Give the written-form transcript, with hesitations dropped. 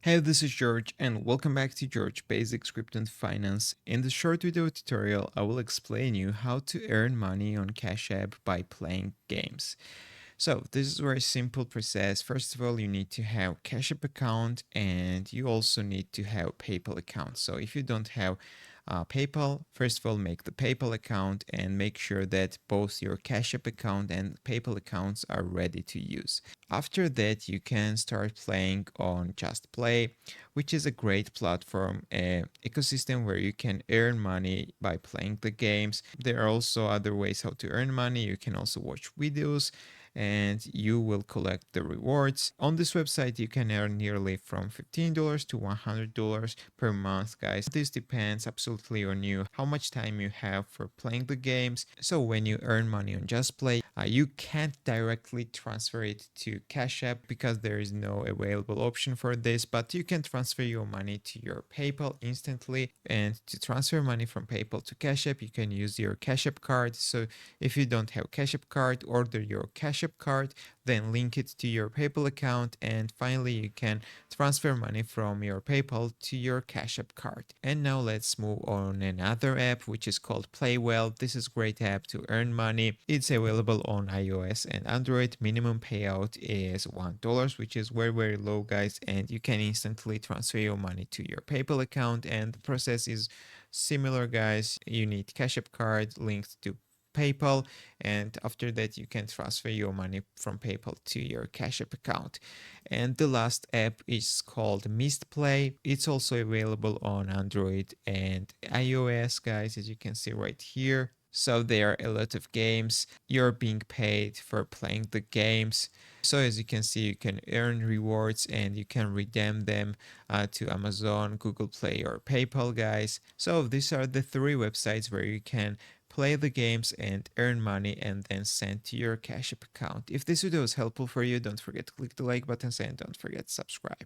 Hey, this is George and welcome back to George Basic Script and Finance. In this short video tutorial, I will explain you how to earn money on Cash App by playing games. So this is a very simple process. First of all, you need to have Cash App account and you also need to have PayPal account. So if you don't have PayPal, first of all, make the PayPal account and make sure that both your Cash App account and PayPal accounts are ready to use. After that, you can start playing on Just Play, which is a great platform, ecosystem where you can earn money by playing the games. There are also other ways how to earn money. You can also watch videos and you will collect the rewards. On this website, you can earn nearly from $15 to $100 per month, guys. This depends absolutely on you, how much time you have for playing the games. So when you earn money on Just Play, you can't directly transfer it to Cash App because there is no available option for this, but you can transfer your money to your PayPal instantly. And to transfer money from PayPal to Cash App, you can use your Cash App card. So if you don't have Cash App card, order your Cash App card, then link it to your PayPal account, and finally you can transfer money from your PayPal to your Cash App card. And now let's move on another app which is called Playwell. This is a great app to earn money. It's available on iOS and Android. Minimum payout is $1, which is very low, guys, and you can instantly transfer your money to your PayPal account, and the process is similar, guys. You need Cash App card linked to PayPal, and after that you can transfer your money from PayPal to your Cash App account. And the last app is called Mistplay. It's also available on Android and iOS, guys, as you can see right here. So there are a lot of games. You're being paid for playing the games. So as you can see, you can earn rewards and you can redeem them to Amazon, Google Play, or PayPal, guys. So these are the three websites where you can play the games and earn money and then send to your Cash App account. If this video was helpful for you, don't forget to click the like button and don't forget to subscribe.